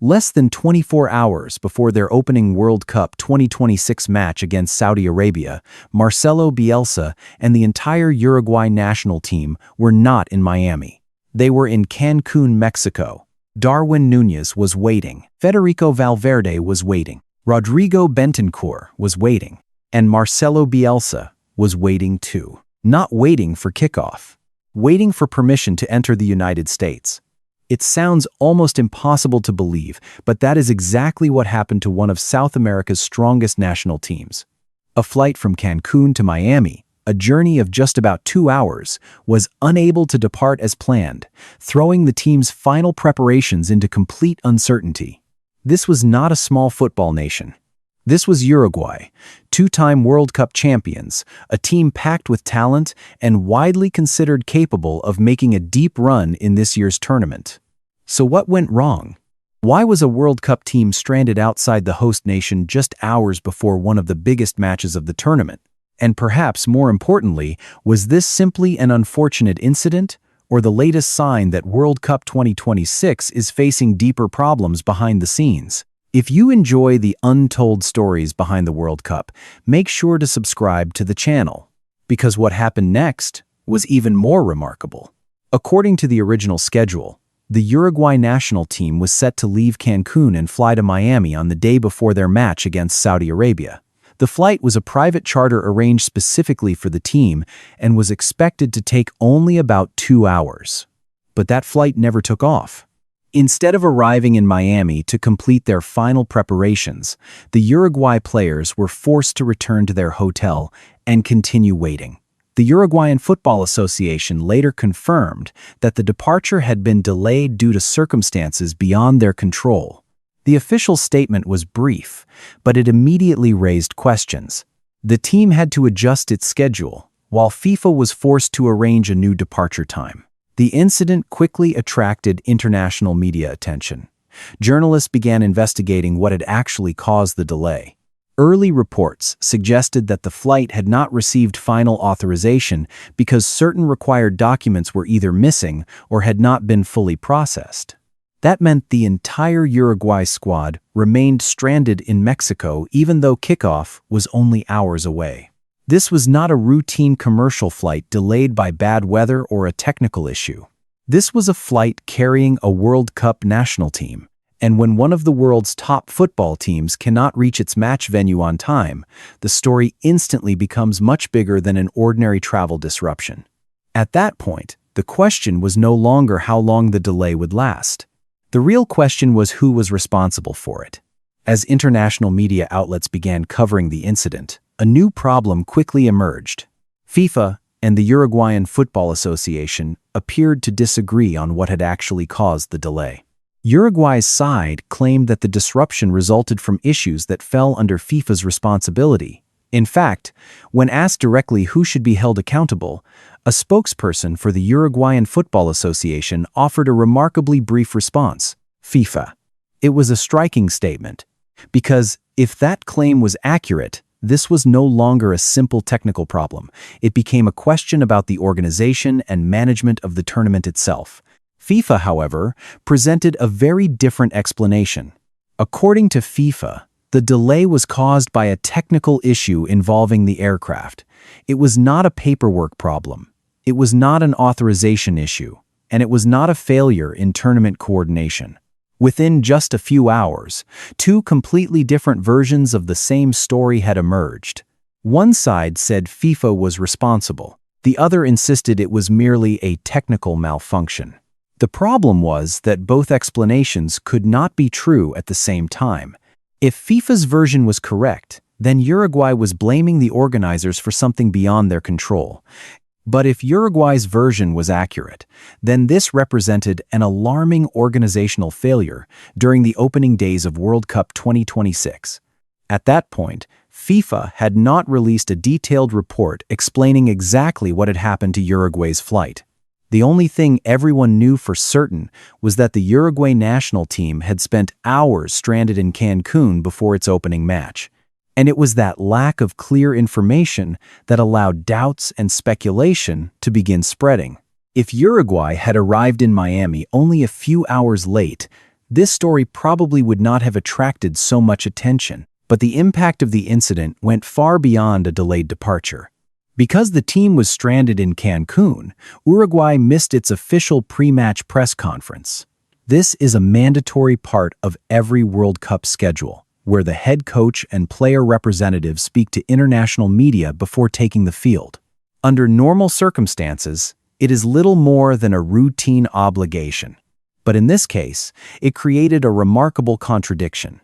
Less than 24 hours before their opening World Cup 2026 match against Saudi Arabia, Marcelo Bielsa and the entire Uruguay national team were not in Miami. They were in Cancun, Mexico. Darwin Núñez was waiting. Federico Valverde was waiting. Rodrigo Bentancur was waiting. And Marcelo Bielsa was waiting too. Not waiting for kickoff. Waiting for permission to enter the United States. It sounds almost impossible to believe, but that is exactly what happened to one of South America's strongest national teams. A flight from Cancun to Miami, a journey of just about 2 hours, was unable to depart as planned, throwing the team's final preparations into complete uncertainty. This was not a small football nation. This was Uruguay, two-time World Cup champions, a team packed with talent and widely considered capable of making a deep run in this year's tournament. So what went wrong? Why was a World Cup team stranded outside the host nation just hours before one of the biggest matches of the tournament? And perhaps more importantly, was this simply an unfortunate incident, or the latest sign that World Cup 2026 is facing deeper problems behind the scenes? If you enjoy the untold stories behind the World Cup, make sure to subscribe to the channel, because what happened next was even more remarkable. According to the original schedule, the Uruguay national team was set to leave Cancun and fly to Miami on the day before their match against Saudi Arabia. The flight was a private charter arranged specifically for the team and was expected to take only about 2 hours. But that flight never took off. Instead of arriving in Miami to complete their final preparations, the Uruguay players were forced to return to their hotel and continue waiting. The Uruguayan Football Association later confirmed that the departure had been delayed due to circumstances beyond their control. The official statement was brief, but it immediately raised questions. The team had to adjust its schedule, while FIFA was forced to arrange a new departure time. The incident quickly attracted international media attention. Journalists began investigating what had actually caused the delay. Early reports suggested that the flight had not received final authorization because certain required documents were either missing or had not been fully processed. That meant the entire Uruguay squad remained stranded in Mexico even though kickoff was only hours away. This was not a routine commercial flight delayed by bad weather or a technical issue. This was a flight carrying a World Cup national team, and when one of the world's top football teams cannot reach its match venue on time, the story instantly becomes much bigger than an ordinary travel disruption. At that point, the question was no longer how long the delay would last. The real question was who was responsible for it. As international media outlets began covering the incident, a new problem quickly emerged. FIFA and the Uruguayan Football Association appeared to disagree on what had actually caused the delay. Uruguay's side claimed that the disruption resulted from issues that fell under FIFA's responsibility. In fact, when asked directly who should be held accountable, a spokesperson for the Uruguayan Football Association offered a remarkably brief response: FIFA. It was a striking statement, because if that claim was accurate, this was no longer a simple technical problem. It became a question about the organization and management of the tournament itself. FIFA, however, presented a very different explanation. According to FIFA, the delay was caused by a technical issue involving the aircraft. It was not a paperwork problem. It was not an authorization issue, and it was not a failure in tournament coordination. Within just a few hours, two completely different versions of the same story had emerged. One side said FIFA was responsible. The other insisted it was merely a technical malfunction. The problem was that both explanations could not be true at the same time. If FIFA's version was correct, then Uruguay was blaming the organizers for something beyond their control. But if Uruguay's version was accurate, then this represented an alarming organizational failure during the opening days of World Cup 2026. At that point, FIFA had not released a detailed report explaining exactly what had happened to Uruguay's flight. The only thing everyone knew for certain was that the Uruguay national team had spent hours stranded in Cancun before its opening match. And it was that lack of clear information that allowed doubts and speculation to begin spreading. If Uruguay had arrived in Miami only a few hours late, this story probably would not have attracted so much attention, but the impact of the incident went far beyond a delayed departure. Because the team was stranded in Cancun, Uruguay missed its official pre-match press conference. This is a mandatory part of every World Cup schedule, where the head coach and player representatives speak to international media before taking the field. Under normal circumstances, it is little more than a routine obligation. But in this case, it created a remarkable contradiction.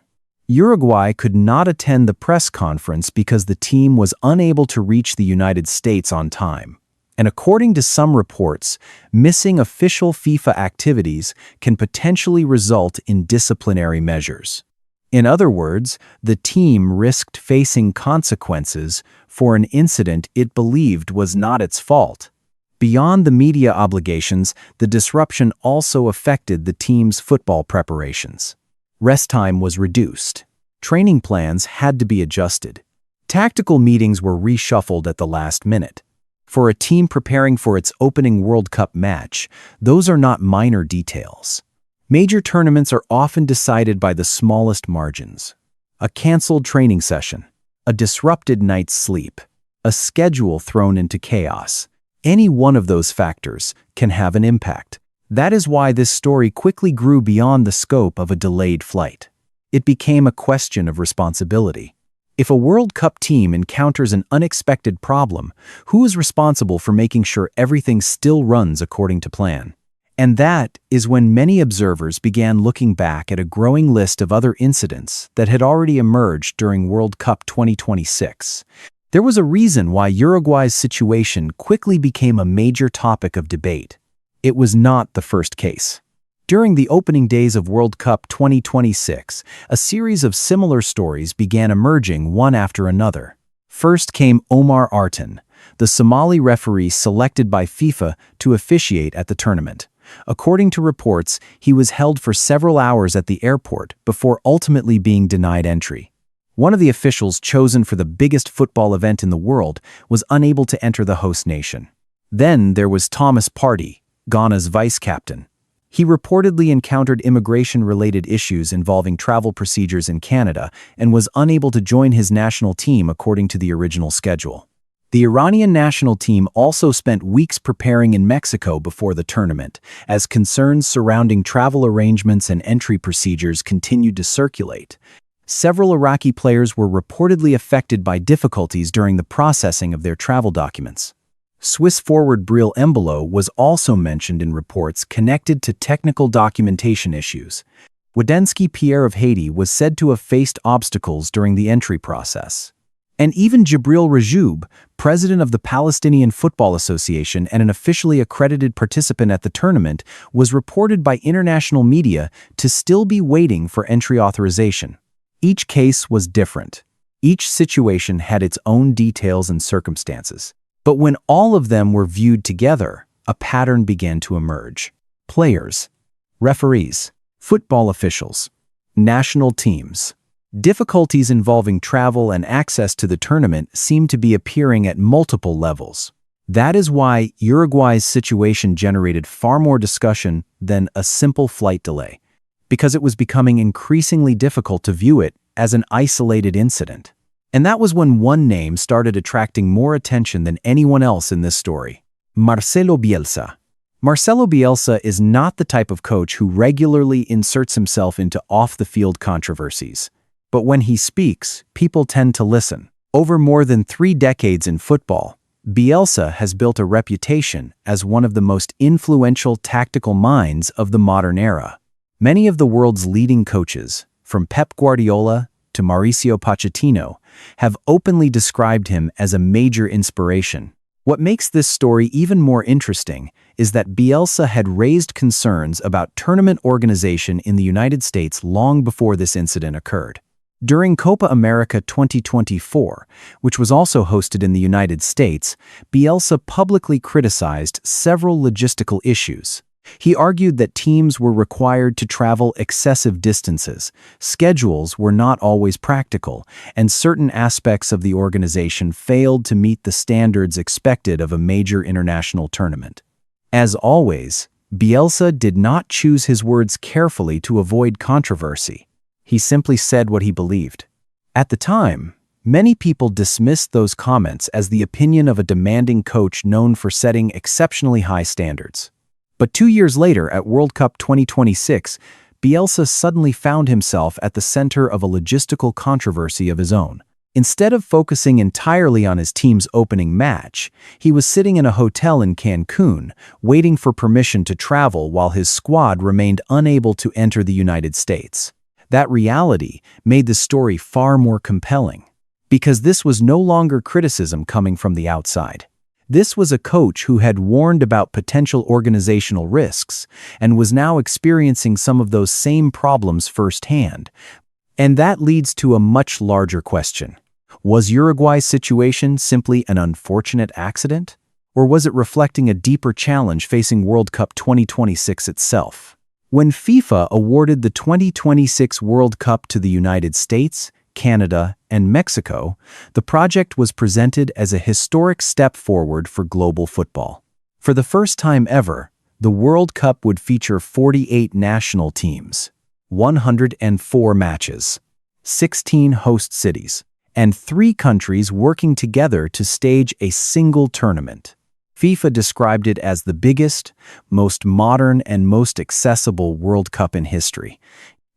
Uruguay could not attend the press conference because the team was unable to reach the United States on time. And according to some reports, missing official FIFA activities can potentially result in disciplinary measures. In other words, the team risked facing consequences for an incident it believed was not its fault. Beyond the media obligations, the disruption also affected the team's football preparations. Rest time was reduced. Training plans had to be adjusted. Tactical meetings were reshuffled at the last minute. For a team preparing for its opening World Cup match, those are not minor details. Major tournaments are often decided by the smallest margins. A canceled training session, a disrupted night's sleep, a schedule thrown into chaos. Any one of those factors can have an impact. That is why this story quickly grew beyond the scope of a delayed flight. It became a question of responsibility. If a World Cup team encounters an unexpected problem, who is responsible for making sure everything still runs according to plan? And that is when many observers began looking back at a growing list of other incidents that had already emerged during World Cup 2026. There was a reason why Uruguay's situation quickly became a major topic of debate. It was not the first case. During the opening days of World Cup 2026, a series of similar stories began emerging one after another. First came Omar Artan, the Somali referee selected by FIFA to officiate at the tournament. According to reports, he was held for several hours at the airport before ultimately being denied entry. One of the officials chosen for the biggest football event in the world was unable to enter the host nation. Then there was Thomas Partey, Ghana's vice-captain. He reportedly encountered immigration-related issues involving travel procedures in Canada and was unable to join his national team according to the original schedule. The Iranian national team also spent weeks preparing in Mexico before the tournament, as concerns surrounding travel arrangements and entry procedures continued to circulate. Several Iraqi players were reportedly affected by difficulties during the processing of their travel documents. Swiss forward Breel Embolo was also mentioned in reports connected to technical documentation issues. Wadensky Pierre of Haiti was said to have faced obstacles during the entry process. And even Jibril Rajoub, president of the Palestinian Football Association and an officially accredited participant at the tournament, was reported by international media to still be waiting for entry authorization. Each case was different. Each situation had its own details and circumstances. But when all of them were viewed together, a pattern began to emerge. Players, referees, football officials, national teams. Difficulties involving travel and access to the tournament seemed to be appearing at multiple levels. That is why Uruguay's situation generated far more discussion than a simple flight delay, because it was becoming increasingly difficult to view it as an isolated incident. And that was when one name started attracting more attention than anyone else in this story: Marcelo Bielsa. Marcelo Bielsa is not the type of coach who regularly inserts himself into off-the-field controversies. But when he speaks, people tend to listen. Over more than 3 decades in football, Bielsa has built a reputation as one of the most influential tactical minds of the modern era. Many of the world's leading coaches, from Pep Guardiola to Mauricio Pochettino, have openly described him as a major inspiration. What makes this story even more interesting is that Bielsa had raised concerns about tournament organization in the United States long before this incident occurred. During Copa America 2024, which was also hosted in the United States, Bielsa publicly criticized several logistical issues. He argued that teams were required to travel excessive distances, schedules were not always practical, and certain aspects of the organization failed to meet the standards expected of a major international tournament. As always, Bielsa did not choose his words carefully to avoid controversy. He simply said what he believed. At the time, many people dismissed those comments as the opinion of a demanding coach known for setting exceptionally high standards. But 2 years later, at World Cup 2026, Bielsa suddenly found himself at the center of a logistical controversy of his own. Instead of focusing entirely on his team's opening match, he was sitting in a hotel in Cancun, waiting for permission to travel while his squad remained unable to enter the United States. That reality made the story far more compelling, because this was no longer criticism coming from the outside. This was a coach who had warned about potential organizational risks and was now experiencing some of those same problems firsthand. And that leads to a much larger question. Was Uruguay's situation simply an unfortunate accident? Or was it reflecting a deeper challenge facing World Cup 2026 itself? When FIFA awarded the 2026 World Cup to the United States, Canada, and Mexico, the project was presented as a historic step forward for global football. For the first time ever, the World Cup would feature 48 national teams, 104 matches, 16 host cities, and 3 countries working together to stage a single tournament. FIFA described it as the biggest, most modern, and most accessible World Cup in history.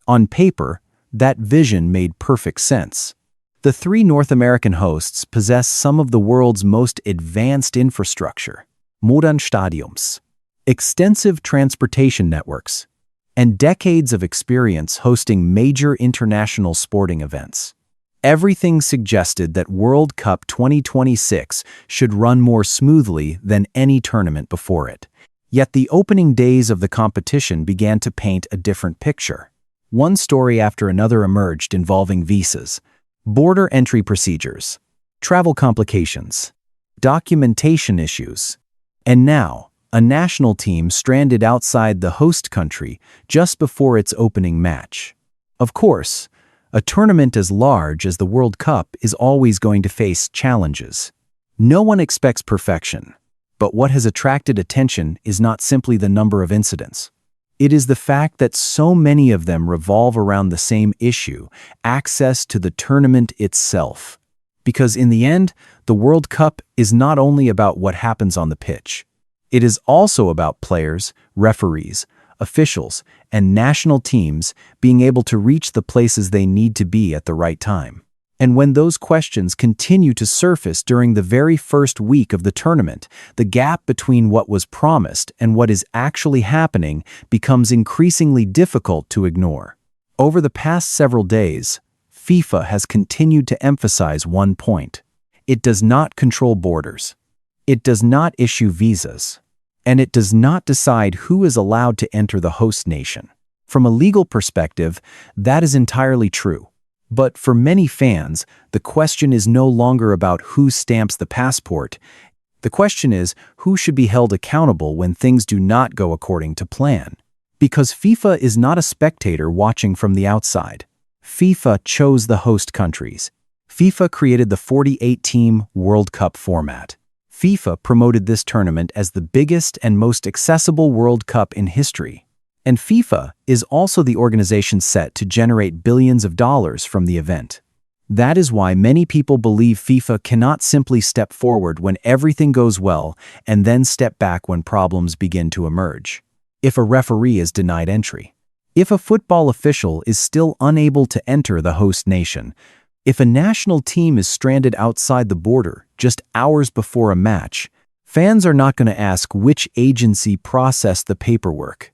On paper, that vision made perfect sense. The 3 North American hosts possess some of the world's most advanced infrastructure, modern stadiums, extensive transportation networks, and decades of experience hosting major international sporting events. Everything suggested that World Cup 2026 should run more smoothly than any tournament before it. Yet the opening days of the competition began to paint a different picture. One story after another emerged involving visas, border entry procedures, travel complications, documentation issues, and now, a national team stranded outside the host country just before its opening match. Of course, a tournament as large as the World Cup is always going to face challenges. No one expects perfection, but what has attracted attention is not simply the number of incidents. It is the fact that so many of them revolve around the same issue, access to the tournament itself. Because in the end, the World Cup is not only about what happens on the pitch. It is also about players, referees, officials, and national teams being able to reach the places they need to be at the right time. And when those questions continue to surface during the very first week of the tournament, the gap between what was promised and what is actually happening becomes increasingly difficult to ignore. Over the past several days, FIFA has continued to emphasize one point. It does not control borders. It does not issue visas. And it does not decide who is allowed to enter the host nation. From a legal perspective, that is entirely true. But for many fans, the question is no longer about who stamps the passport. The question is who should be held accountable when things do not go according to plan. Because FIFA is not a spectator watching from the outside. FIFA chose the host countries. FIFA created the 48-team World Cup format. FIFA promoted this tournament as the biggest and most accessible World Cup in history. And FIFA is also the organization set to generate billions of dollars from the event. That is why many people believe FIFA cannot simply step forward when everything goes well and then step back when problems begin to emerge. If a referee is denied entry, if a football official is still unable to enter the host nation, if a national team is stranded outside the border just hours before a match, fans are not going to ask which agency processed the paperwork.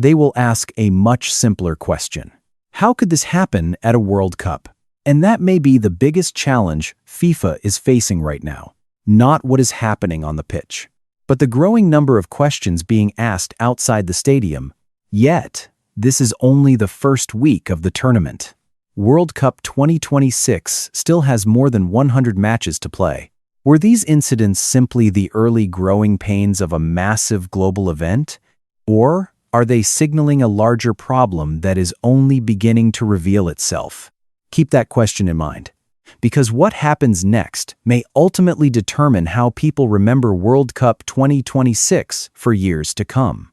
They will ask a much simpler question. How could this happen at a World Cup? And that may be the biggest challenge FIFA is facing right now. Not what is happening on the pitch, but the growing number of questions being asked outside the stadium. Yet, this is only the first week of the tournament. World Cup 2026 still has more than 100 matches to play. Were these incidents simply the early growing pains of a massive global event? Or are they signaling a larger problem that is only beginning to reveal itself? Keep that question in mind, because what happens next may ultimately determine how people remember World Cup 2026 for years to come.